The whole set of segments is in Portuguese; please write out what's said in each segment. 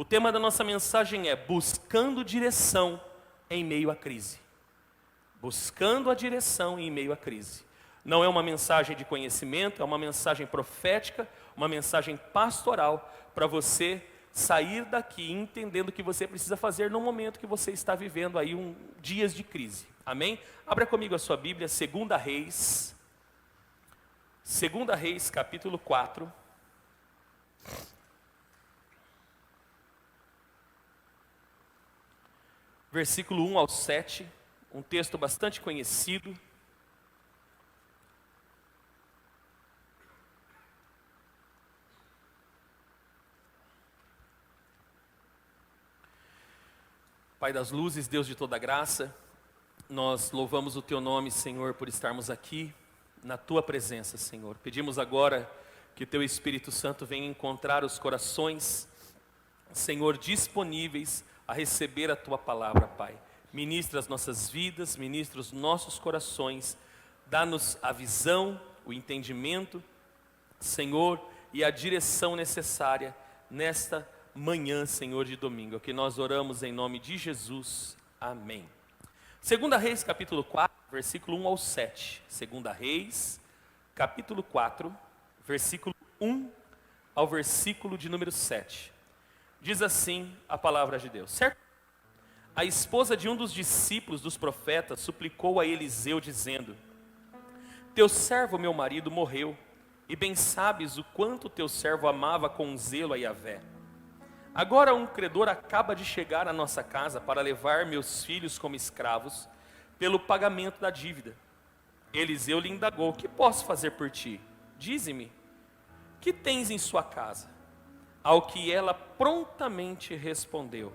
O tema da nossa mensagem é buscando direção em meio à crise. Buscando a direção em meio à crise. Não é uma mensagem de conhecimento, é uma mensagem profética, uma mensagem pastoral para você sair daqui entendendo o que você precisa fazer no momento que você está vivendo aí dias de crise. Amém? Abra comigo a sua Bíblia, 2 Reis. 2 Reis, capítulo 4. Versículo 1 ao 7, um texto bastante conhecido. Pai das luzes, Deus de toda graça, nós louvamos o Teu nome, Senhor, por estarmos aqui na Tua presença, Senhor. Pedimos agora que Teu Espírito Santo venha encontrar os corações, Senhor, disponíveis a receber a Tua palavra, Pai. Ministra as nossas vidas, ministra os nossos corações, dá-nos a visão, o entendimento, Senhor, e a direção necessária nesta manhã, Senhor, de domingo, que nós oramos em nome de Jesus, amém. 2 Reis, capítulo 4, versículo 1 ao 7. 2 Reis, capítulo 4, versículo 1 ao versículo de número 7. Diz assim a palavra de Deus, certo? A esposa de um dos discípulos dos profetas suplicou a Eliseu, dizendo: Teu servo, meu marido, morreu, e bem sabes o quanto teu servo amava com zelo a Yahvé. Agora um credor acaba de chegar à nossa casa para levar meus filhos como escravos pelo pagamento da dívida. Eliseu lhe indagou: que posso fazer por ti? Dize-me, que tens em sua casa? Ao que ela prontamente respondeu: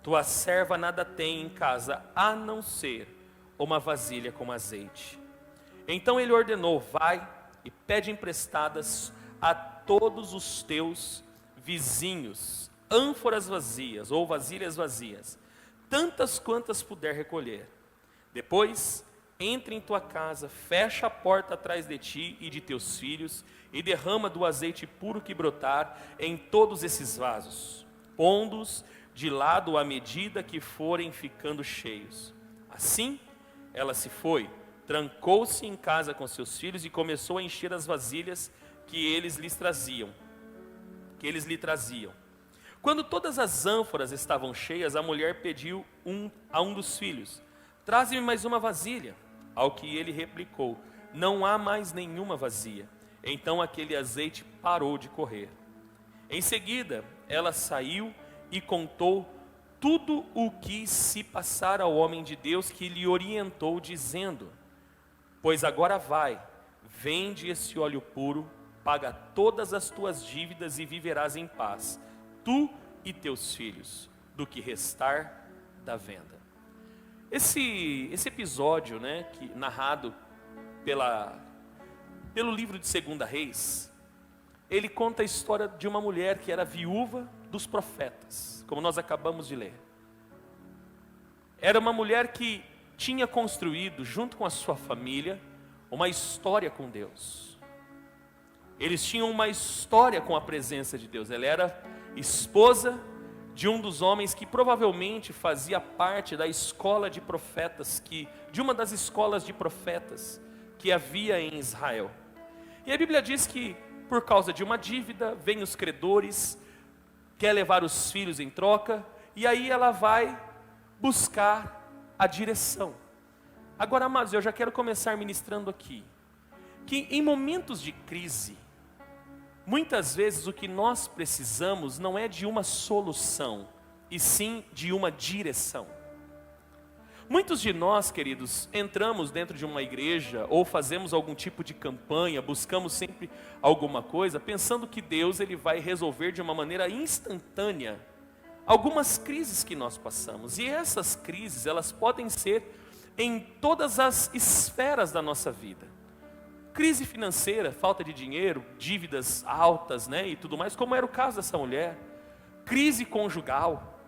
tua serva nada tem em casa, a não ser uma vasilha com azeite. Então ele ordenou: vai e pede emprestadas a todos os teus vizinhos ânforas vazias ou vasilhas vazias, tantas quantas puder recolher. Depois, entre em tua casa, fecha a porta atrás de ti e de teus filhos, e derrama do azeite puro que brotar em todos esses vasos, pondo-os de lado à medida que forem ficando cheios. Assim, ela se foi, trancou-se em casa com seus filhos e começou a encher as vasilhas que eles lhe traziam. Quando todas as ânforas estavam cheias, a mulher pediu a um dos filhos: traze-me mais uma vasilha. Ao que ele replicou: não há mais nenhuma vazia. Então aquele azeite parou de correr. Em seguida, ela saiu e contou tudo o que se passara ao homem de Deus, que lhe orientou, dizendo: pois agora vai, vende esse óleo puro, paga todas as tuas dívidas e viverás em paz, tu e teus filhos, do que restar da venda. Esse episódio, narrado pelo livro de 2 Reis, ele conta a história de uma mulher que era viúva dos profetas, como nós acabamos de ler. Era uma mulher que tinha construído, junto com a sua família, uma história com Deus. Eles tinham uma história com a presença de Deus. Ela era esposa de um dos homens que provavelmente fazia parte da escola de profetas, de uma das escolas de profetas que havia em Israel. E a Bíblia diz que, por causa de uma dívida, vêm os credores, quer levar os filhos em troca, e aí ela vai buscar a direção. Agora, amados, eu já quero começar ministrando aqui, que em momentos de crise, muitas vezes o que nós precisamos não é de uma solução, e sim de uma direção. Muitos de nós, queridos, entramos dentro de uma igreja ou fazemos algum tipo de campanha, buscamos sempre alguma coisa, pensando que Deus ele vai resolver de uma maneira instantânea algumas crises que nós passamos. E essas crises, elas podem ser em todas as esferas da nossa vida. Crise financeira, falta de dinheiro, dívidas altas, e tudo mais, como era o caso dessa mulher. Crise conjugal,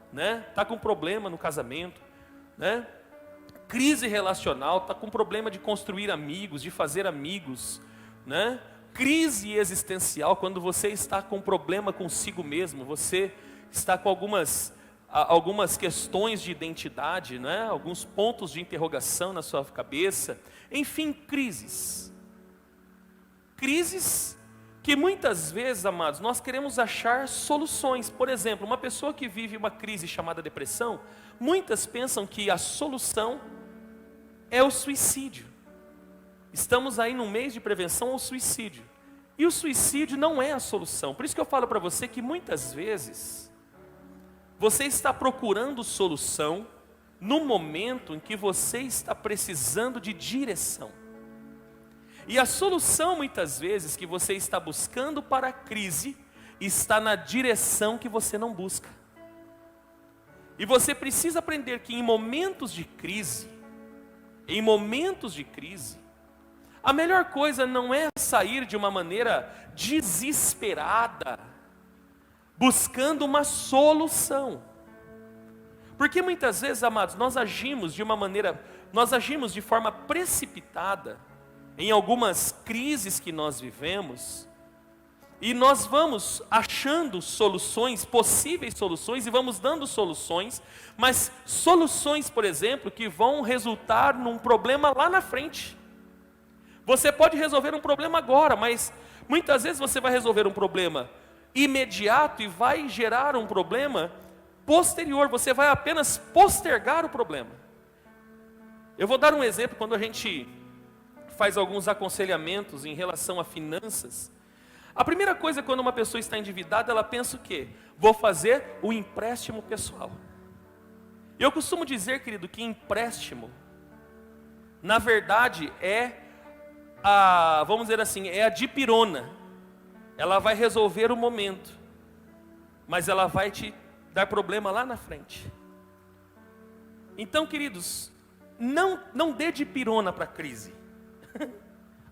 tá com problema no casamento, Crise relacional, está com problema de construir amigos, de fazer amigos, Crise existencial, quando você está com problema consigo mesmo, você está com algumas questões de identidade, né? Alguns pontos de interrogação na sua cabeça. Enfim, crises. Crises que muitas vezes, amados, nós queremos achar soluções. Por exemplo, uma pessoa que vive uma crise chamada depressão, muitas pensam que a solução é o suicídio. Estamos aí num mês de prevenção ao suicídio. E o suicídio não é a solução. Por isso que eu falo para você que muitas vezes você está procurando solução no momento em que você está precisando de direção. E a solução muitas vezes que você está buscando para a crise está na direção que você não busca. E você precisa aprender que em momentos de crise, a melhor coisa não é sair de uma maneira desesperada, buscando uma solução. Porque muitas vezes, amados, nós agimos de forma precipitada em algumas crises que nós vivemos, e nós vamos achando soluções, possíveis soluções, e vamos dando soluções, mas soluções, por exemplo, que vão resultar num problema lá na frente. Você pode resolver um problema agora, mas muitas vezes você vai resolver um problema imediato e vai gerar um problema posterior, você vai apenas postergar o problema. Eu vou dar um exemplo. Quando a gente faz alguns aconselhamentos em relação a finanças, a primeira coisa, quando uma pessoa está endividada, ela pensa o quê? Vou fazer o empréstimo pessoal. Eu costumo dizer, querido, que empréstimo, na verdade, vamos dizer assim, é a dipirona. Ela vai resolver o momento, mas ela vai te dar problema lá na frente. Então, queridos, não dê dipirona para a crise.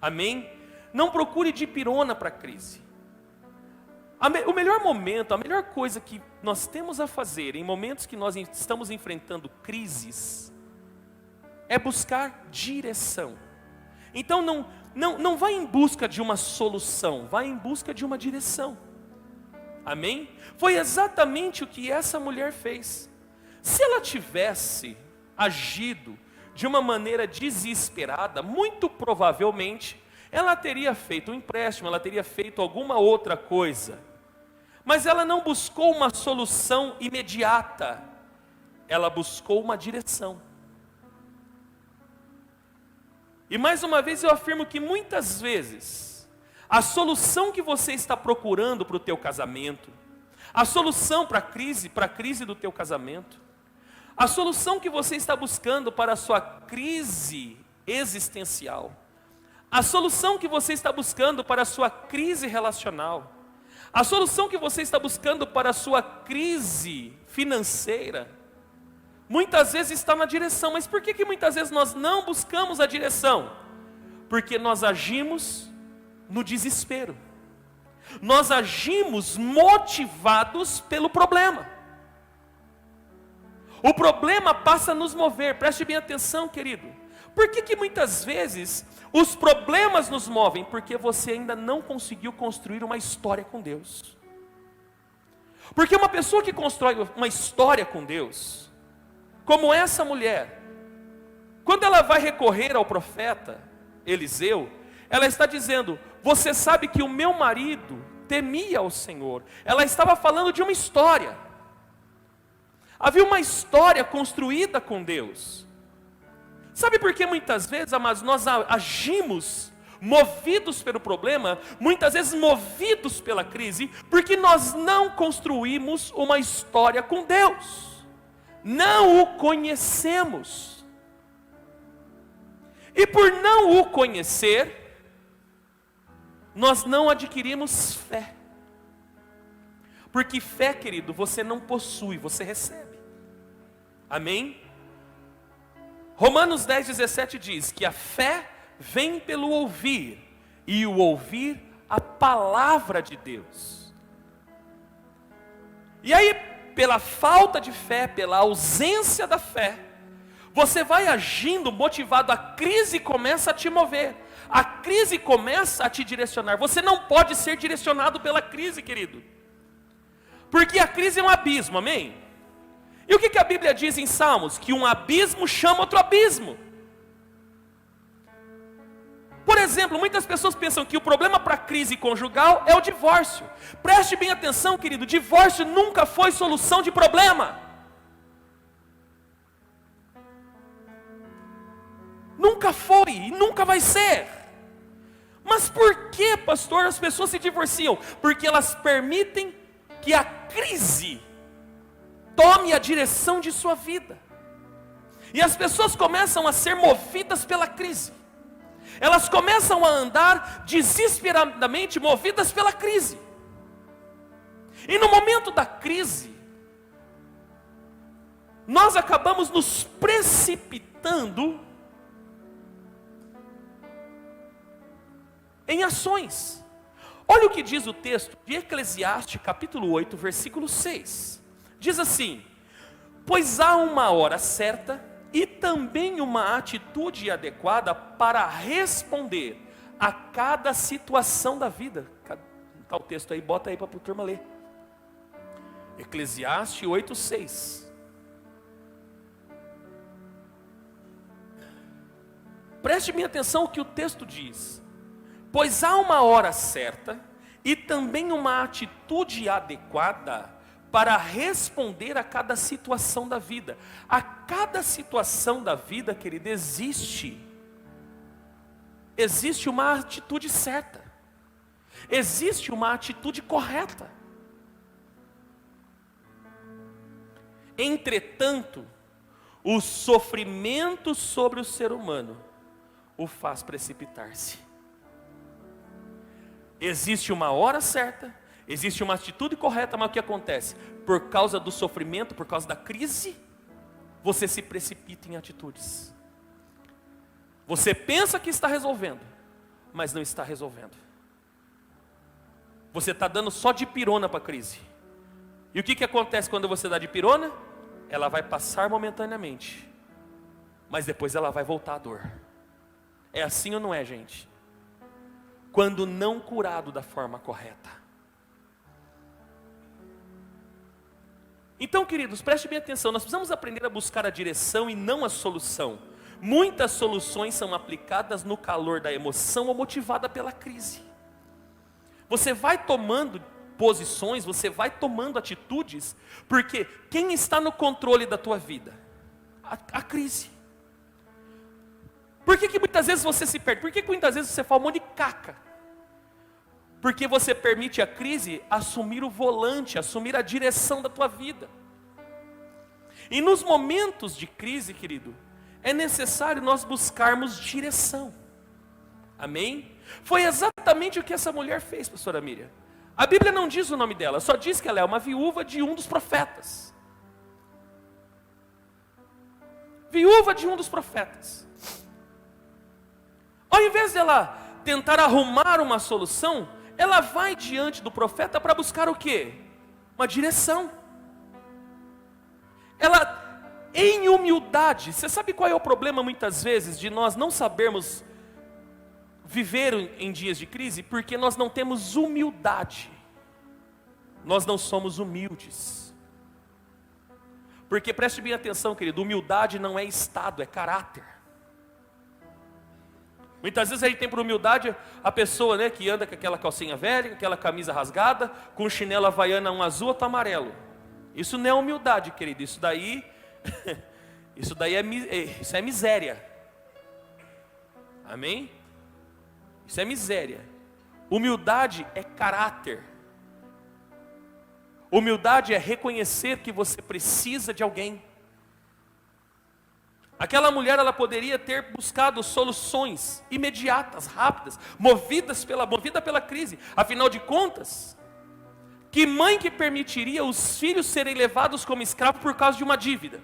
Amém? Não procure dipirona para a crise. O melhor momento, a melhor coisa que nós temos a fazer em momentos que nós estamos enfrentando crises é buscar direção. Então não vá em busca de uma solução, vá em busca de uma direção. Amém? Foi exatamente o que essa mulher fez. Se ela tivesse agido de uma maneira desesperada, muito provavelmente ela teria feito um empréstimo, ela teria feito alguma outra coisa. Mas ela não buscou uma solução imediata, ela buscou uma direção. E mais uma vez eu afirmo que muitas vezes a solução que você está procurando para o teu casamento, a solução para a crise do teu casamento, a solução que você está buscando para a sua crise existencial, a solução que você está buscando para a sua crise relacional, a solução que você está buscando para a sua crise financeira, muitas vezes está na direção. Mas por que muitas vezes nós não buscamos a direção? Porque nós agimos no desespero. Nós agimos motivados pelo problema. O problema passa a nos mover. Preste bem atenção, querido. Por que muitas vezes os problemas nos movem? Porque você ainda não conseguiu construir uma história com Deus. Porque uma pessoa que constrói uma história com Deus, como essa mulher, quando ela vai recorrer ao profeta Eliseu, ela está dizendo: você sabe que o meu marido temia ao Senhor. Ela estava falando de uma história. Havia uma história construída com Deus. Sabe por que muitas vezes, amados, nós agimos movidos pelo problema, muitas vezes movidos pela crise, porque nós não construímos uma história com Deus. Não o conhecemos. E por não o conhecer, nós não adquirimos fé. Porque fé, querido, você não possui, você recebe. Amém? Romanos 10:17 diz que a fé vem pelo ouvir, e o ouvir a palavra de Deus. E aí, pela falta de fé, pela ausência da fé, você vai agindo motivado, a crise começa a te mover, a crise começa a te direcionar. Você não pode ser direcionado pela crise, querido. Porque a crise é um abismo, amém? E o que a Bíblia diz em Salmos? Que um abismo chama outro abismo. Por exemplo, muitas pessoas pensam que o problema para a crise conjugal é o divórcio. Preste bem atenção, querido, divórcio nunca foi solução de problema. Nunca foi e nunca vai ser. Mas por que, pastor, as pessoas se divorciam? Porque elas permitem que a crise tome a direção de sua vida. E as pessoas começam a ser movidas pela crise. Elas começam a andar desesperadamente movidas pela crise. E no momento da crise, nós acabamos nos precipitando em ações. Olha o que diz o texto de Eclesiastes, capítulo 8, versículo 6. Diz assim: pois há uma hora certa e também uma atitude adequada para responder a cada situação da vida. Está o texto aí, bota aí para a turma ler. Eclesiastes 8, 6. Preste bem atenção ao que o texto diz. Pois há uma hora certa e também uma atitude adequada para responder a cada situação da vida. A cada situação da vida, querido, existe uma atitude certa. Existe uma atitude correta. Entretanto, o sofrimento sobre o ser humano o faz precipitar-se. Existe uma hora certa, existe uma atitude correta, mas o que acontece? Por causa do sofrimento, por causa da crise, você se precipita em atitudes. Você pensa que está resolvendo, mas não está resolvendo. Você está dando só dipirona para a crise. E o que acontece quando você dá dipirona? Ela vai passar momentaneamente, mas depois ela vai voltar à dor. É assim ou não é, gente? Quando não curado da forma correta. Então, queridos, preste bem atenção, nós precisamos aprender a buscar a direção e não a solução. Muitas soluções são aplicadas no calor da emoção ou motivada pela crise. Você vai tomando posições, você vai tomando atitudes, porque quem está no controle da tua vida? A crise. Por que muitas vezes você se perde? Por que muitas vezes você fala um monte de caca? Porque você permite a crise assumir o volante, assumir a direção da tua vida. E nos momentos de crise, querido, é necessário nós buscarmos direção. Amém? Foi exatamente o que essa mulher fez, pastora Miriam. A Bíblia não diz o nome dela, só diz que ela é uma viúva de um dos profetas. Viúva de um dos profetas. Ao invés dela tentar arrumar uma solução, ela vai diante do profeta para buscar o quê? Uma direção. Ela, em humildade, você sabe qual é o problema muitas vezes de nós não sabermos viver em dias de crise? Porque nós não temos humildade. Nós não somos humildes. Porque preste bem atenção, querido, humildade não é estado, é caráter. Muitas vezes a gente tem por humildade a pessoa, né, que anda com aquela calcinha velha, com aquela camisa rasgada, com chinelo havaiana, um azul, outro amarelo. Isso não é humildade, querido, isso daí é miséria. Amém? Isso é miséria. Humildade é caráter. Humildade é reconhecer que você precisa de alguém. Aquela mulher, ela poderia ter buscado soluções imediatas, rápidas, movida pela crise. Afinal de contas, que mãe que permitiria os filhos serem levados como escravos por causa de uma dívida?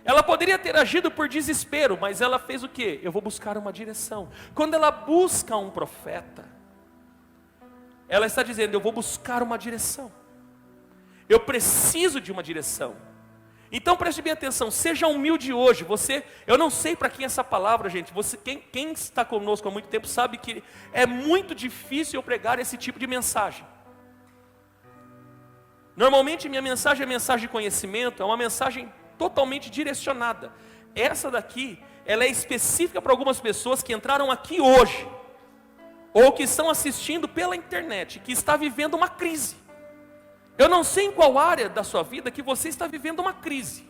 Ela poderia ter agido por desespero, mas ela fez o quê? Eu vou buscar uma direção. Quando ela busca um profeta, ela está dizendo, eu vou buscar uma direção. Eu preciso de uma direção. Então preste bem atenção, seja humilde hoje. Eu não sei para quem essa palavra, gente. Quem está conosco há muito tempo sabe que é muito difícil eu pregar esse tipo de mensagem. Normalmente minha mensagem é mensagem de conhecimento, é uma mensagem totalmente direcionada. Essa daqui, ela é específica para algumas pessoas que entraram aqui hoje, ou que estão assistindo pela internet, que está vivendo uma crise. Eu não sei em qual área da sua vida que você está vivendo uma crise.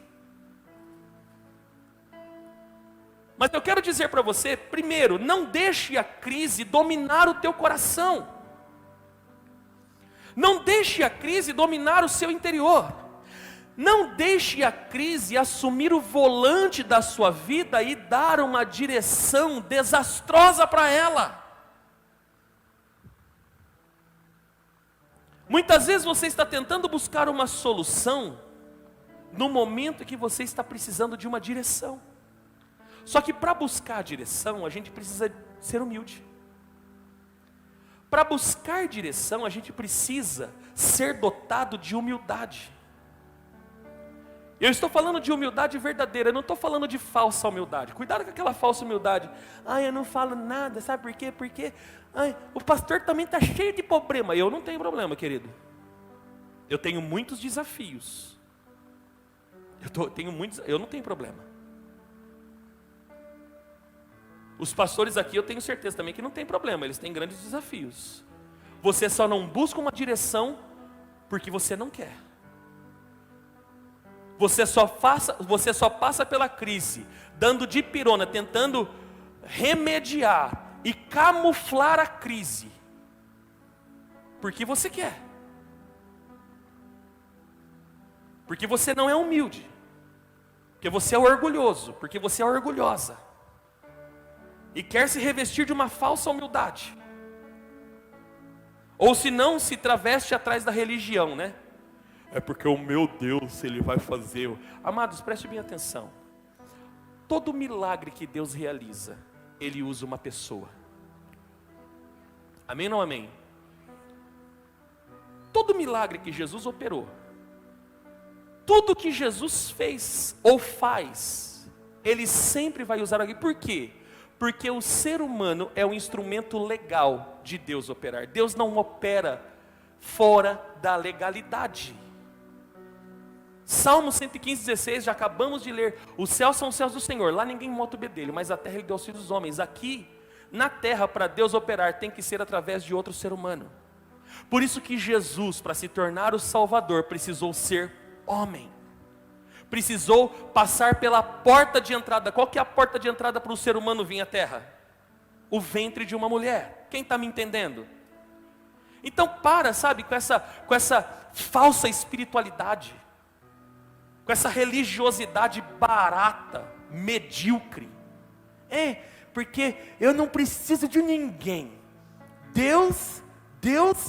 Mas eu quero dizer para você, primeiro, não deixe a crise dominar o teu coração. Não deixe a crise dominar o seu interior. Não deixe a crise assumir o volante da sua vida e dar uma direção desastrosa para ela. Muitas vezes você está tentando buscar uma solução no momento em que você está precisando de uma direção. Só que para buscar a direção, a gente precisa ser humilde. Para buscar direção, a gente precisa ser dotado de humildade. Eu estou falando de humildade verdadeira, eu não estou falando de falsa humildade. Cuidado com aquela falsa humildade. Eu não falo nada, sabe por quê? Porque o pastor também está cheio de problema. Eu não tenho problema, querido. Eu tenho muitos desafios. Eu não tenho problema. Os pastores aqui eu tenho certeza também que não tem problema, eles têm grandes desafios. Você só não busca uma direção porque você não quer. Você só passa pela crise, dando de pirona, tentando remediar e camuflar a crise, porque você quer. Porque você não é humilde, porque você é orgulhoso, porque você é orgulhosa. E quer se revestir de uma falsa humildade. Ou se não, se traveste atrás da religião, né? É porque o meu Deus, Ele vai fazer. Amados, preste bem atenção. Todo milagre que Deus realiza, Ele usa uma pessoa. Amém ou não amém? Todo milagre que Jesus operou, tudo que Jesus fez ou faz, Ele sempre vai usar alguém. Por quê? Porque o ser humano é um instrumento legal de Deus operar. Deus não opera fora da legalidade. Salmo 115:16, já acabamos de ler. Os céus são os céus do Senhor, lá ninguém monta o bedelho, mas a terra Ele deu aos filhos dos homens. Aqui, na terra, para Deus operar, tem que ser através de outro ser humano. Por isso que Jesus, para se tornar o Salvador, precisou ser homem. Precisou passar pela porta de entrada. Qual que é a porta de entrada para o ser humano vir à terra? O ventre de uma mulher. Quem está me entendendo? Então sabe, com essa falsa espiritualidade, com essa religiosidade barata, medíocre. Porque eu não preciso de ninguém. Deus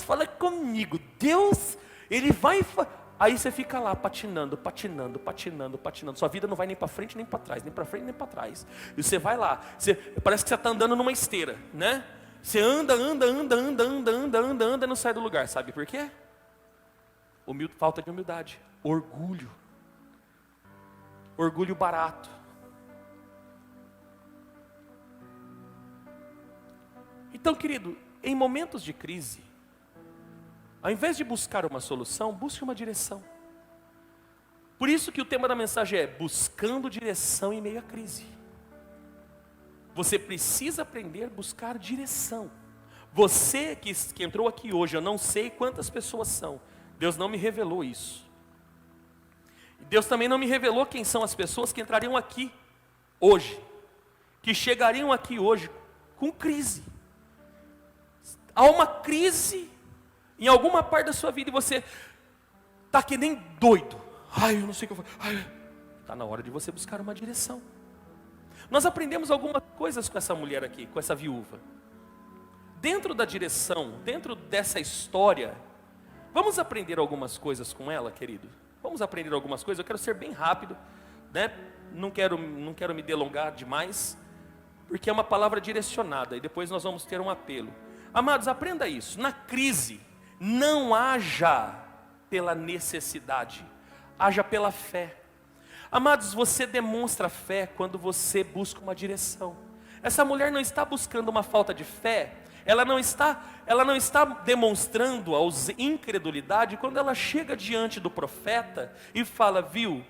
fala comigo. Deus, Ele vai... Aí você fica lá patinando. Sua vida não vai nem para frente nem para trás, nem para frente nem para trás. E você vai lá, parece que você está andando numa esteira, né? Você anda e não sai do lugar. Sabe por quê? Falta de humildade, orgulho barato. Então, querido, em momentos de crise, ao invés de buscar uma solução, busque uma direção. Por isso que o tema da mensagem é buscando direção em meio à crise. Você precisa aprender a buscar direção. Você que entrou aqui hoje, eu não sei quantas pessoas são. Deus não me revelou isso. Deus também não me revelou quem são as pessoas que entrariam aqui hoje, que chegariam aqui hoje com crise. Há uma crise em alguma parte da sua vida e você está que nem doido. Eu não sei o que eu vou. Está na hora de você buscar uma direção. Nós aprendemos algumas coisas com essa mulher aqui, com essa viúva. Dentro da direção, dentro dessa história, vamos aprender algumas coisas com ela, querido? Vamos aprender algumas coisas. Eu quero ser bem rápido, né? Não quero me delongar demais, porque é uma palavra direcionada e depois nós vamos ter um apelo. Amados, aprenda isso. Na crise, não haja pela necessidade, haja pela fé. Amados, você demonstra fé quando você busca uma direção. Essa mulher não está buscando uma falta de fé, ela não está demonstrando incredulidade quando ela chega diante do profeta e fala, viu,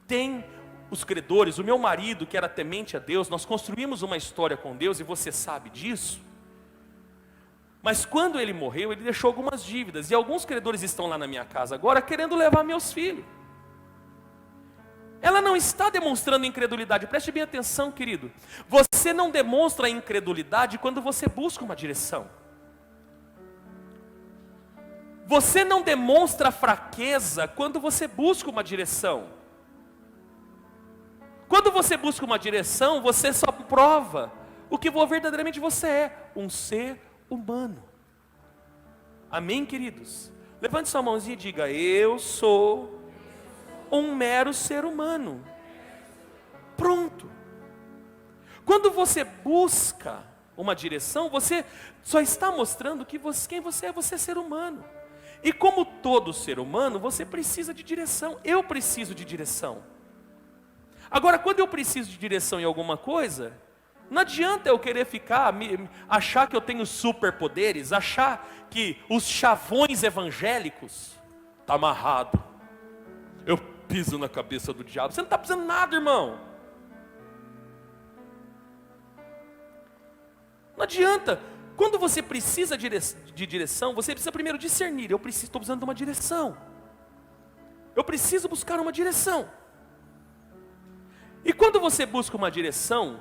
tem os credores, o meu marido que era temente a Deus, nós construímos uma história com Deus e você sabe disso. Mas quando ele morreu, ele deixou algumas dívidas, e alguns credores estão lá na minha casa agora querendo levar meus filhos. Ela não está demonstrando incredulidade, preste bem atenção, querido. Você não demonstra incredulidade quando você busca uma direção. Você não demonstra fraqueza quando você busca uma direção. Quando você busca uma direção, você só prova o que verdadeiramente você é, um ser humano. Amém, queridos? Levante sua mãozinha e diga, eu sou um mero ser humano. Pronto. Quando você busca uma direção, você só está mostrando que quem você é ser humano. E como todo ser humano, você precisa de direção. Eu preciso de direção. Agora, quando eu preciso de direção em alguma coisa, não adianta eu querer achar que eu tenho superpoderes, achar que os chavões evangélicos está amarrado. Eu piso na cabeça do diabo. Você não está pisando nada, irmão. Não adianta. Quando você precisa de direção, você precisa primeiro discernir. Estou precisando de uma direção. Eu preciso buscar uma direção. E quando você busca uma direção,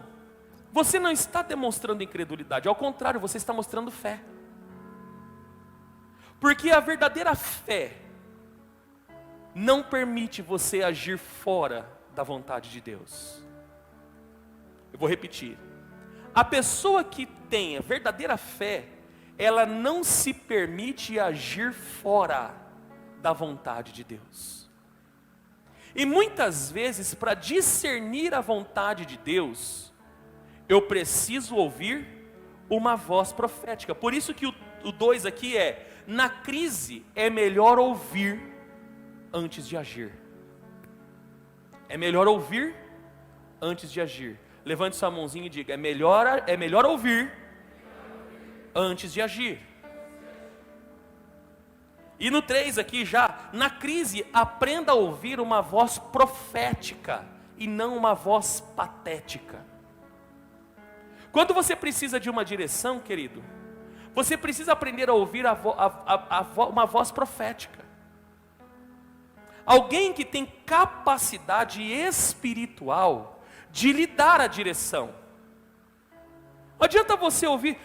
você não está demonstrando incredulidade. Ao contrário, você está mostrando fé. Porque a verdadeira fé não permite você agir fora da vontade de Deus. Eu vou repetir. A pessoa que tem a verdadeira fé, ela não se permite agir fora da vontade de Deus. E muitas vezes, para discernir a vontade de Deus, eu preciso ouvir uma voz profética. Por isso que o 2 aqui na crise é melhor ouvir antes de agir. É melhor ouvir antes de agir. Levante sua mãozinha e diga, é melhor ouvir antes de agir. E no 3 aqui já, na crise, aprenda a ouvir uma voz profética e não uma voz patética. Quando você precisa de uma direção, querido, você precisa aprender a ouvir uma voz profética. Alguém que tem capacidade espiritual de lhe dar a direção. Não adianta você ouvir.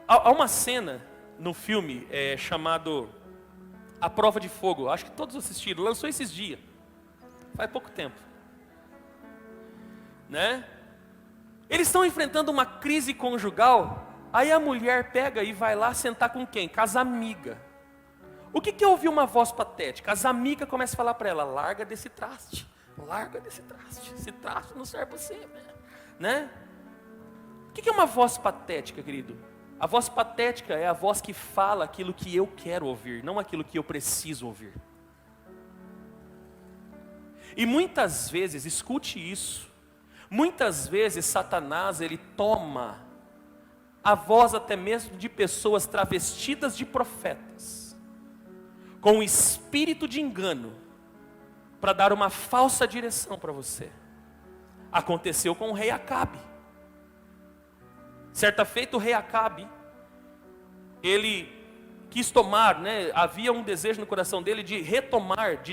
Há uma cena no filme chamado A Prova de Fogo. Acho que todos assistiram. Lançou esses dias. Faz pouco tempo. Né? Eles estão enfrentando uma crise conjugal. Aí a mulher pega e vai lá sentar com quem? Com as amigas. O que é ouvir uma voz patética? As amigas começam a falar para ela, larga desse traste. Larga desse traste. Esse traste não serve para você. Né? O que é uma voz patética, querido? A voz patética é a voz que fala aquilo que eu quero ouvir, não aquilo que eu preciso ouvir. E muitas vezes, escute isso, muitas vezes Satanás, ele toma a voz até mesmo de pessoas travestidas de profetas, com o espírito de engano, para dar uma falsa direção para você. Aconteceu com o rei Acabe. Certa feita o rei Acabe, ele quis tomar, havia um desejo no coração dele de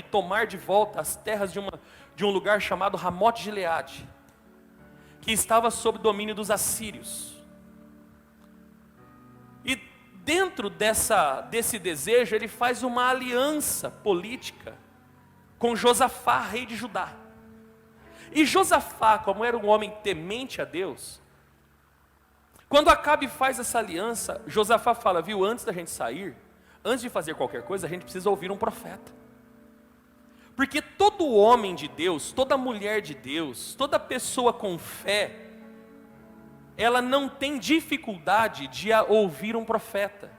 tomar de volta as terras de um lugar chamado Ramote Gileade, que estava sob domínio dos assírios. E dentro desse desejo, ele faz uma aliança política com Josafá, rei de Judá. E Josafá, como era um homem temente a Deus, quando Acabe faz essa aliança, Josafá fala, viu, antes da gente sair, antes de fazer qualquer coisa, a gente precisa ouvir um profeta. Porque todo homem de Deus, toda mulher de Deus, toda pessoa com fé, ela não tem dificuldade de ouvir um profeta,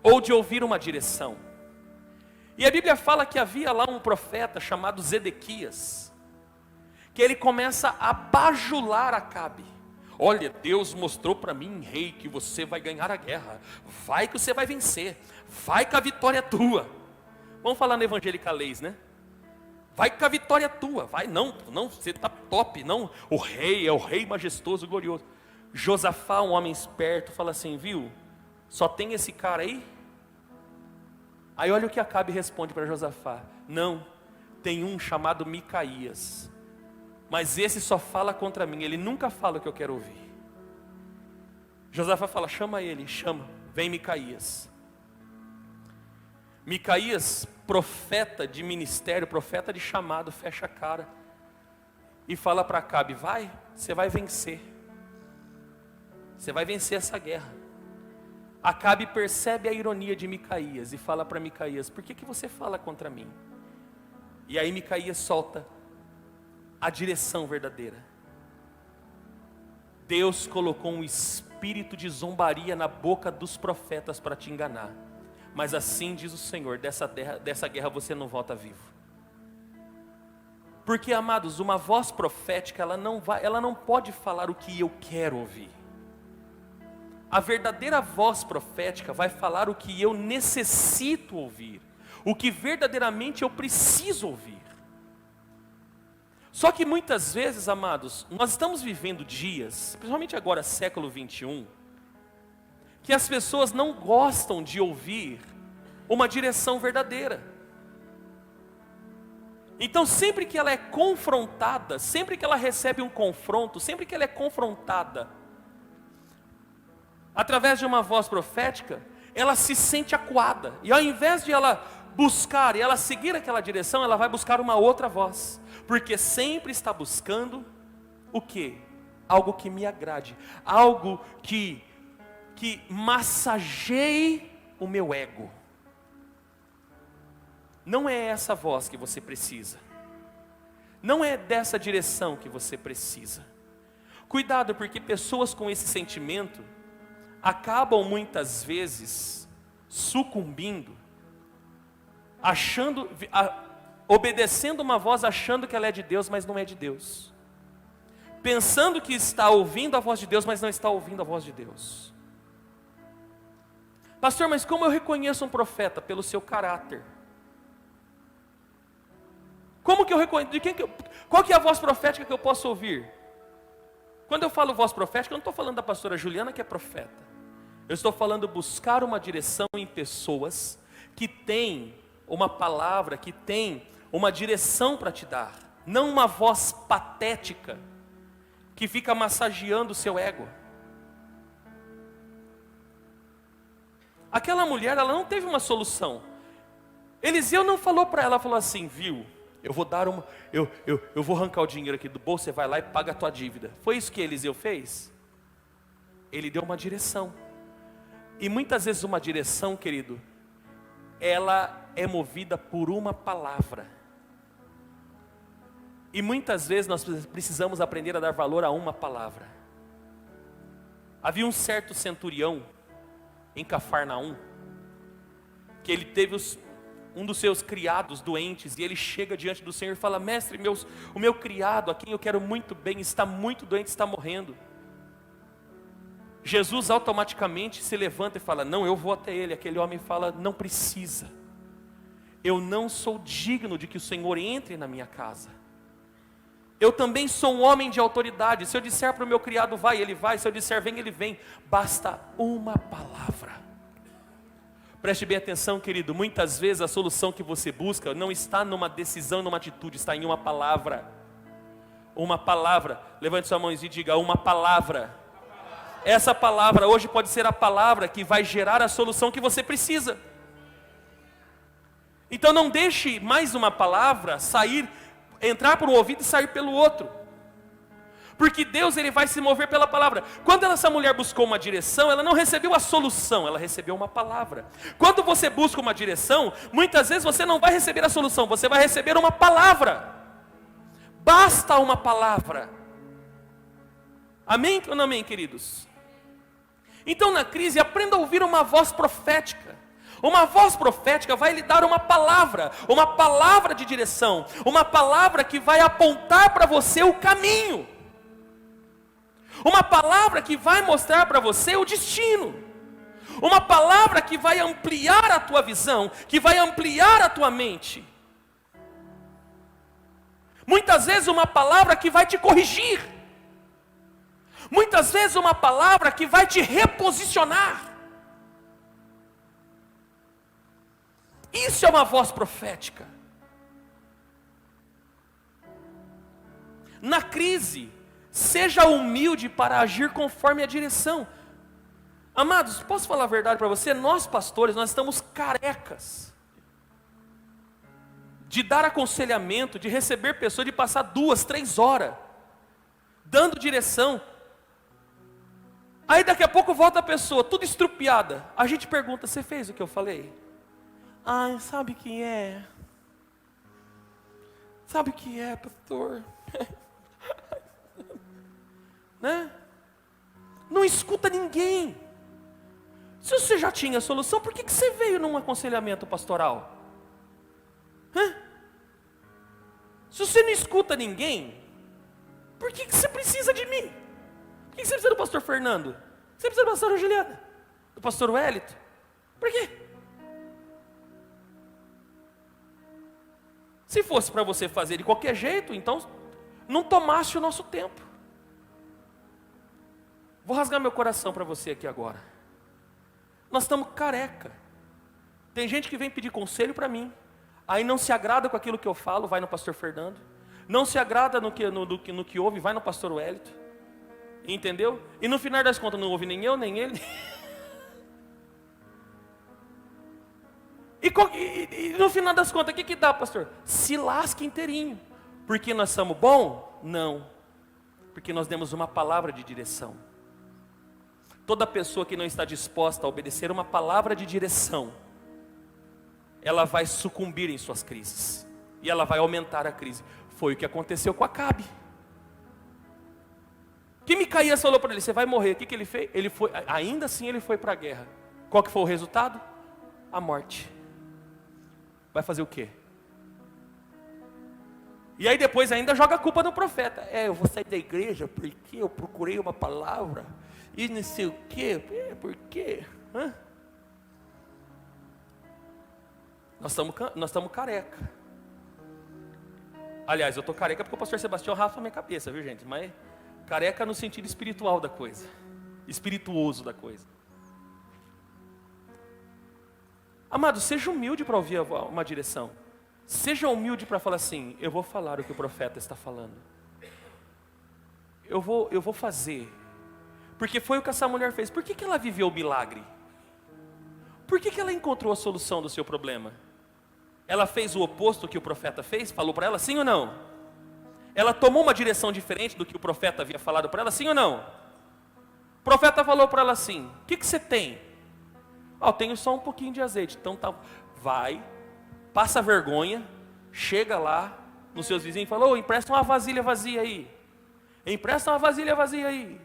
ou de ouvir uma direção. E a Bíblia fala que havia lá um profeta chamado Zedequias, que ele começa a bajular Acabe. Olha, Deus mostrou para mim, rei, que você vai ganhar a guerra. Vai que você vai vencer. Vai que a vitória é tua. Vamos falar no evangelicalês, né? Vai que a vitória é tua. Vai, não, você está top. Não, o rei é o rei majestoso, glorioso. Josafá, um homem esperto, fala assim, viu? Só tem esse cara aí? Aí olha o que Acabe responde para Josafá. Não, tem um chamado Micaías. Mas esse só fala contra mim, ele nunca fala o que eu quero ouvir. Josafá fala, chama ele, chama, vem Micaías. Micaías, profeta de ministério, profeta de chamado, fecha a cara e fala para Acabe, vai, você vai vencer. Você vai vencer essa guerra. Acabe percebe a ironia de Micaías e fala para Micaías, por que você fala contra mim? E aí Micaías solta a direção verdadeira. Deus colocou um espírito de zombaria na boca dos profetas para te enganar. Mas assim diz o Senhor, dessa guerra você não volta vivo. Porque, amados, uma voz profética, ela não pode falar o que eu quero ouvir. A verdadeira voz profética vai falar o que eu necessito ouvir, o que verdadeiramente eu preciso ouvir. Só que muitas vezes, amados, nós estamos vivendo dias, principalmente agora, século 21, que as pessoas não gostam de ouvir uma direção verdadeira. Então sempre que ela é confrontada, sempre que ela recebe um confronto, sempre que ela é confrontada através de uma voz profética, ela se sente acuada. E ao invés de ela buscar e ela seguir aquela direção, ela vai buscar uma outra voz. Porque sempre está buscando o quê? Algo que me agrade. Algo que massageie o meu ego. Não é essa voz que você precisa. Não é dessa direção que você precisa. Cuidado, porque pessoas com esse sentimento acabam muitas vezes sucumbindo, obedecendo uma voz, achando que ela é de Deus, mas não é de Deus. Pensando que está ouvindo a voz de Deus, mas não está ouvindo a voz de Deus. Pastor, mas como eu reconheço um profeta? Pelo seu caráter. Como que eu reconheço? Qual que é a voz profética que eu posso ouvir? Quando eu falo voz profética, eu não estou falando da pastora Juliana, que é profeta. Eu estou falando buscar uma direção em pessoas que têm uma palavra, que têm uma direção para te dar. Não uma voz patética, que fica massageando o seu ego. Aquela mulher, ela não teve uma solução. Eliseu não falou para ela, falou assim, viu, eu vou arrancar o dinheiro aqui do bolso, você vai lá e paga a tua dívida. Foi isso que Eliseu fez? Ele deu uma direção. E muitas vezes uma direção, querido, ela é movida por uma palavra. E muitas vezes nós precisamos aprender a dar valor a uma palavra. Havia um certo centurião em Cafarnaum, que ele teve um dos seus criados doentes, e ele chega diante do Senhor e fala, mestre, o meu criado, a quem eu quero muito bem, está muito doente, está morrendo. Jesus automaticamente se levanta e fala, não, eu vou até ele. Aquele homem fala, não precisa, eu não sou digno de que o Senhor entre na minha casa. Eu também sou um homem de autoridade. Se eu disser para o meu criado, vai, ele vai. Se eu disser, vem, ele vem. Basta uma palavra. Preste bem atenção, querido. Muitas vezes a solução que você busca não está numa decisão, numa atitude, está em uma palavra. Uma palavra. Levante sua mão e diga, uma palavra. Essa palavra hoje pode ser a palavra que vai gerar a solução que você precisa. Então não deixe mais uma palavra entrar por um ouvido e sair pelo outro. Porque Deus, ele vai se mover pela palavra. Quando essa mulher buscou uma direção, ela não recebeu a solução, ela recebeu uma palavra. Quando você busca uma direção, muitas vezes você não vai receber a solução, você vai receber uma palavra. Basta uma palavra. Amém ou não amém, queridos? Então na crise, aprenda a ouvir uma voz profética. Uma voz profética vai lhe dar uma palavra de direção, uma palavra que vai apontar para você o caminho. Uma palavra que vai mostrar para você o destino. Uma palavra que vai ampliar a tua visão, que vai ampliar a tua mente. Muitas vezes uma palavra que vai te corrigir. Muitas vezes uma palavra que vai te reposicionar. Isso é uma voz profética. Na crise, seja humilde para agir conforme a direção. Amados, posso falar a verdade para você? Nós pastores, nós estamos carecas de dar aconselhamento, de receber pessoas, de passar 2, 3 horas dando direção. Aí daqui a pouco volta a pessoa, tudo estrupiada. A gente pergunta, você fez o que eu falei? Ai, sabe o que é? Sabe o que é, pastor? Né? Não escuta ninguém. Se você já tinha solução, por que você veio num aconselhamento pastoral? Se você não escuta ninguém, por que você precisa de mim? Por que você precisa do pastor Fernando? Por que você precisa da pastora Juliana? Do pastor Wellington? Por quê? Se fosse para você fazer de qualquer jeito, então não tomasse o nosso tempo. Vou rasgar meu coração para você aqui agora. Nós estamos careca. Tem gente que vem pedir conselho para mim, aí não se agrada com aquilo que eu falo, vai no pastor Fernando. Não se agrada no que ouve, vai no pastor Wellington. Entendeu? E no final das contas não ouve nem eu, nem ele. E no final das contas, o que dá, pastor? Se lasque inteirinho. Porque nós somos bons? Não. Porque nós demos uma palavra de direção. Toda pessoa que não está disposta a obedecer uma palavra de direção, ela vai sucumbir em suas crises. E ela vai aumentar a crise. Foi o que aconteceu com Acabe. Que Micaías falou para ele, você vai morrer. O que ele fez? Ainda assim ele foi para a guerra. Qual que foi o resultado? A morte. Vai fazer o quê? E aí depois ainda joga a culpa no profeta. Eu vou sair da igreja porque eu procurei uma palavra e não sei o quê. Por quê? Nós estamos careca. Aliás, eu estou careca porque o pastor Sebastião raspa a minha cabeça, viu gente? Mas careca no sentido espiritual da coisa. Espirituoso da coisa. Amado, seja humilde para ouvir uma direção. Seja humilde para falar assim, eu vou falar o que o profeta está falando. Eu vou fazer. Porque foi o que essa mulher fez. Por que ela viveu o milagre? Por que ela encontrou a solução do seu problema? Ela fez o oposto que o profeta fez? Falou para ela, sim ou não? Ela tomou uma direção diferente do que o profeta havia falado para ela, sim ou não? O profeta falou para ela assim, o que você tem? Eu tenho só um pouquinho de azeite. Então tá, vai, passa vergonha, chega lá nos seus vizinhos e fala, empresta uma vasilha vazia aí. Empresta uma vasilha vazia aí.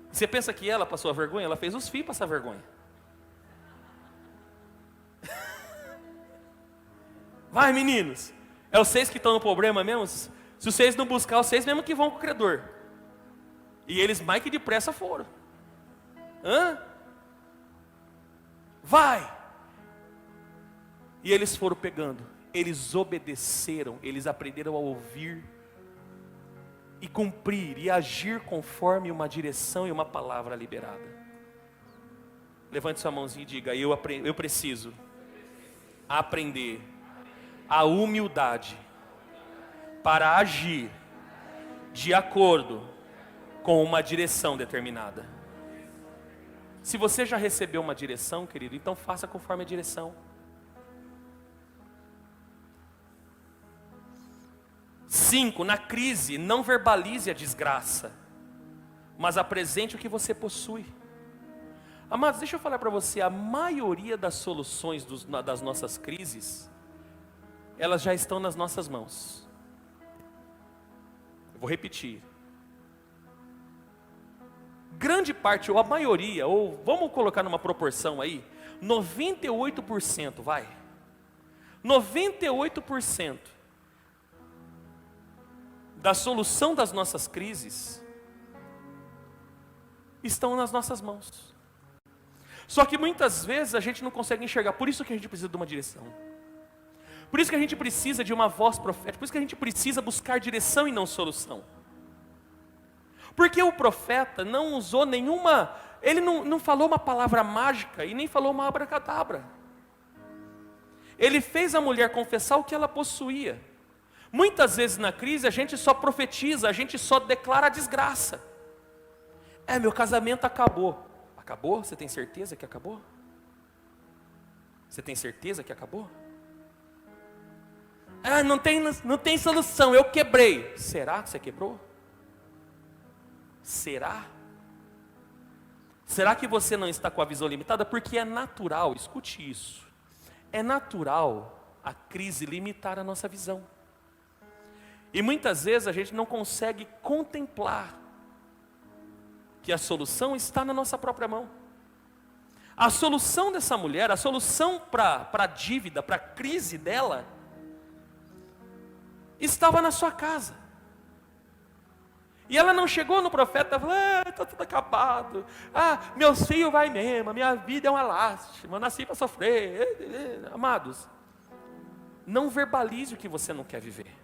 Você pensa que ela passou a vergonha? Ela fez os filhos passar vergonha. Vai, meninos. É vocês que estão no problema mesmo? Se vocês não buscar, vocês mesmo que vão com o credor. E eles mais que depressa foram. Vai. E eles foram pegando. Eles obedeceram. Eles aprenderam a ouvir e cumprir e agir conforme uma direção e uma palavra liberada. Levante sua mãozinha e diga, eu preciso aprender a humildade para agir de acordo com uma direção determinada. Se você já recebeu uma direção, querido, então faça conforme a direção. 5, na crise, não verbalize a desgraça, mas apresente o que você possui. Amados, deixa eu falar para você, a maioria das soluções das nossas crises, elas já estão nas nossas mãos. Eu vou repetir. Grande parte, ou a maioria, ou vamos colocar numa proporção aí, 98%, vai. 98% da solução das nossas crises estão nas nossas mãos. Só que muitas vezes a gente não consegue enxergar, por isso que a gente precisa de uma direção. Por isso que a gente precisa de uma voz profética, por isso que a gente precisa buscar direção e não solução. Porque o profeta não usou nenhuma, ele não falou uma palavra mágica e nem falou uma abracadabra. Ele fez a mulher confessar o que ela possuía. Muitas vezes na crise a gente só profetiza, a gente só declara a desgraça. Meu casamento acabou. Acabou? Você tem certeza que acabou? Você tem certeza que acabou? Não tem solução, eu quebrei. Será que você quebrou? Será? Será que você não está com a visão limitada? Porque é natural, escute isso. É natural a crise limitar a nossa visão. E muitas vezes a gente não consegue contemplar que a solução está na nossa própria mão. A solução dessa mulher, a solução para a dívida, para a crise dela, estava na sua casa. E ela não chegou no profeta e falou: está tudo acabado, meus filhos vai mesmo, minha vida é uma lástima, eu nasci para sofrer. Amados, não verbalize o que você não quer viver.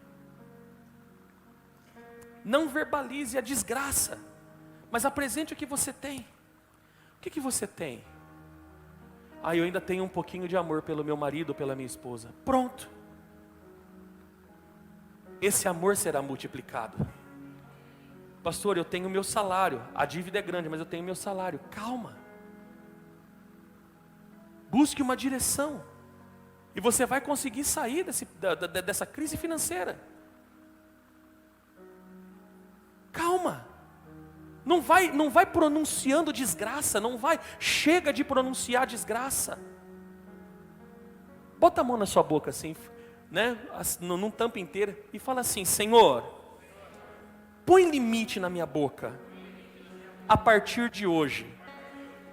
Não verbalize a desgraça, mas apresente o que você tem. O que você tem? Eu ainda tenho um pouquinho de amor pelo meu marido, pela minha esposa. Pronto. Esse amor será multiplicado. Pastor, eu tenho meu salário, a dívida é grande, mas eu tenho meu salário. Calma. Busque uma direção. E você vai conseguir sair dessa crise financeira. Calma. Não vai pronunciando desgraça, chega de pronunciar desgraça. Bota a mão na sua boca assim, né? Num tampo inteiro e fala assim: Senhor, põe limite na minha boca a partir de hoje,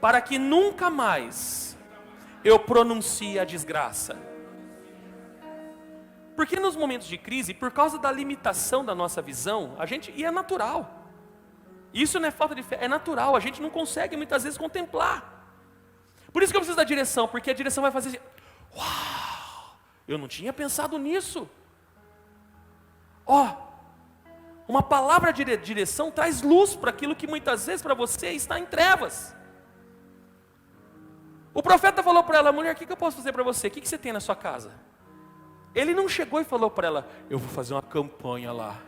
para que nunca mais eu pronuncie a desgraça. Porque nos momentos de crise, por causa da limitação da nossa visão, e é natural. Isso não é falta de fé, é natural, a gente não consegue muitas vezes contemplar. Por isso que eu preciso da direção, porque a direção vai fazer assim: uau, eu não tinha pensado nisso. Uma palavra de direção traz luz para aquilo que muitas vezes para você está em trevas. O profeta falou para ela: mulher, o que eu posso fazer para você? O que você tem na sua casa? Ele não chegou e falou para ela: eu vou fazer uma campanha lá,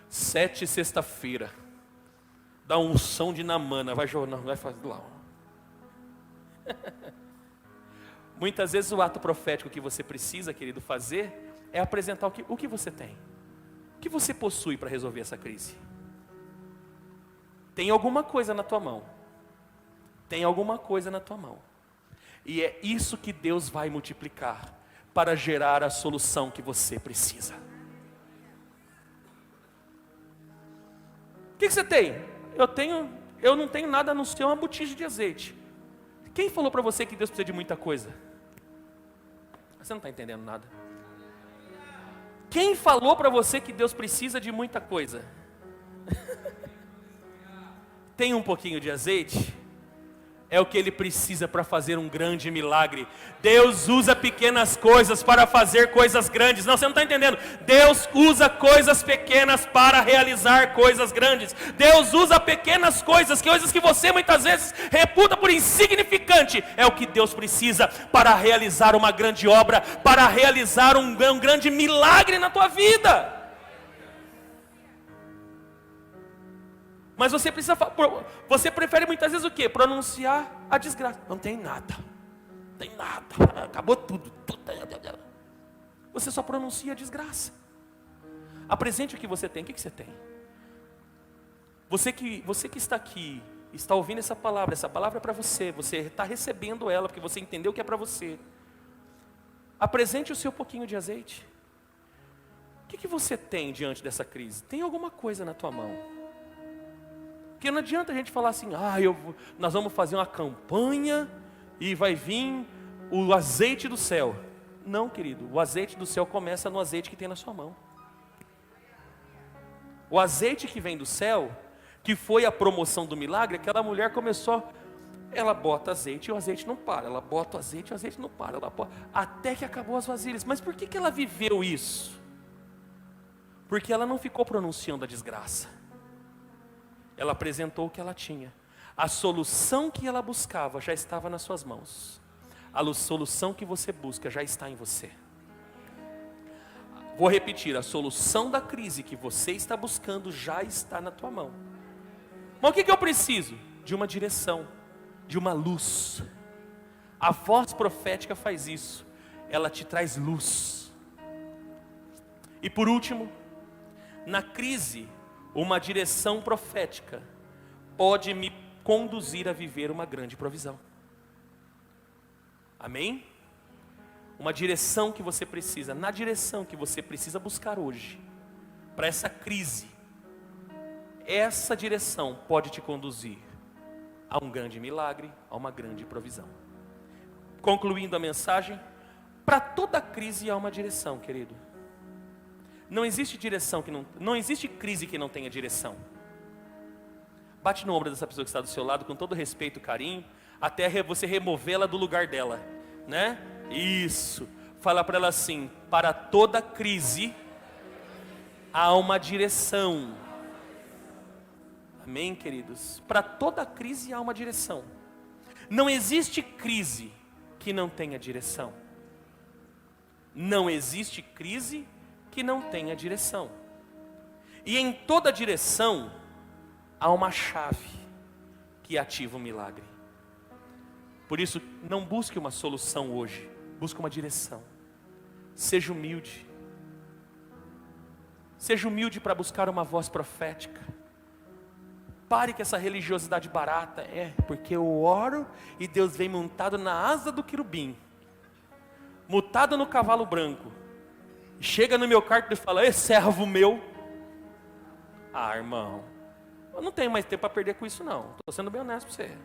7 sexta-feira, da unção de Naamã, vai fazer lá. Muitas vezes o ato profético que você precisa, querido, fazer é apresentar o que você tem. O que você possui para resolver essa crise? Tem alguma coisa na tua mão. Tem alguma coisa na tua mão. E é isso que Deus vai multiplicar para gerar a solução que você precisa. O que você tem? Eu não tenho nada a não ser uma botija de azeite. Quem falou para você que Deus precisa de muita coisa? Você não está entendendo nada. Quem falou para você que Deus precisa de muita coisa? Tem um pouquinho de azeite? É o que Ele precisa para fazer um grande milagre. Deus usa pequenas coisas para fazer coisas grandes. Não, você não está entendendo. Deus usa coisas pequenas para realizar coisas grandes. Deus usa pequenas coisas que você muitas vezes reputa por insignificante. É o que Deus precisa para realizar uma grande obra, para realizar um grande milagre na tua vida. Mas você prefere muitas vezes o quê? Pronunciar a desgraça. Não tem nada. Não tem nada. Acabou tudo. Você só pronuncia a desgraça. Apresente o que você tem. O que você tem? Você que está aqui, está ouvindo essa palavra é para você. Você está recebendo ela, porque você entendeu que é para você. Apresente o seu pouquinho de azeite. O que você tem diante dessa crise? Tem alguma coisa na tua mão. Porque não adianta a gente falar assim: nós vamos fazer uma campanha e vai vir o azeite do céu. Não, querido, o azeite do céu começa no azeite que tem na sua mão. O azeite que vem do céu que foi a promoção do milagre, aquela mulher começou, ela bota azeite e o azeite não para, ela bota o azeite e o azeite não para, ela bota, até que acabou as vasilhas. Mas por que ela viveu isso? Porque ela não ficou pronunciando a desgraça, ela apresentou o que ela tinha. A solução que ela buscava já estava nas suas mãos. A solução que você busca já está em você. Vou repetir, a solução da crise que você está buscando já está na tua mão. Mas o que eu preciso? De uma direção, de uma luz. A voz profética faz isso, ela te traz luz. E por último, na crise, uma direção profética pode me conduzir a viver uma grande provisão. Amém? Uma direção que você precisa, na direção que você precisa buscar hoje, para essa crise, essa direção pode te conduzir a um grande milagre, a uma grande provisão. Concluindo a mensagem, para toda crise há uma direção, querido. Não existe direção que não existe crise que não tenha direção. Bate no ombro dessa pessoa que está do seu lado com todo respeito e carinho, até você removê-la do lugar dela, né? Isso. Fala para ela assim: para toda crise há uma direção. Amém, queridos? Para toda crise há uma direção. Não existe crise que não tenha direção. Não existe crise que não tenha direção. E em toda direção há uma chave que ativa o milagre. Por isso, não busque uma solução hoje, busque uma direção. Seja humilde. Seja humilde para buscar uma voz profética. Pare com essa religiosidade barata. Porque eu oro e Deus vem montado na asa do querubim, montado no cavalo branco. Chega no meu quarto e fala: "Ei, servo meu." Ah, irmão, eu não tenho mais tempo para perder com isso não. Estou sendo bem honesto com você.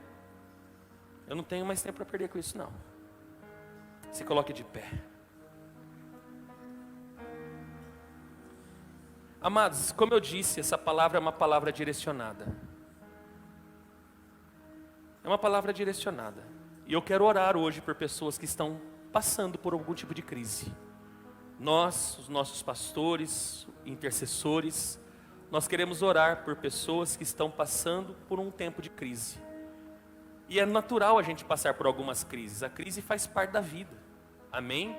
Eu não tenho mais tempo para perder com isso não. Se coloque de pé. Amados, como eu disse, essa palavra é uma palavra direcionada. É uma palavra direcionada. E eu quero orar hoje por pessoas que estão passando por algum tipo de crise. Nós, os nossos pastores, intercessores, nós queremos orar por pessoas que estão passando por um tempo de crise. E é natural a gente passar por algumas crises. A crise faz parte da vida. Amém?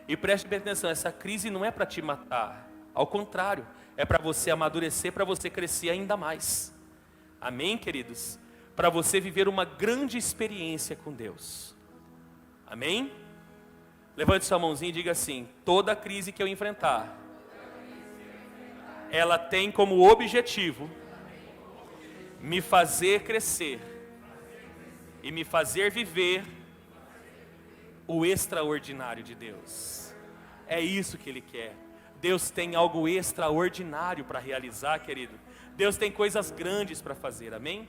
E preste bem atenção, essa crise não é para te matar. Ao contrário, é para você amadurecer, para você crescer ainda mais. Amém, queridos? Para você viver uma grande experiência com Deus. Amém? Levante sua mãozinha e diga assim: toda crise que eu enfrentar, ela tem como objetivo me fazer crescer e me fazer viver o extraordinário de Deus. É isso que Ele quer. Deus tem algo extraordinário para realizar, querido. Deus tem coisas grandes para fazer, amém?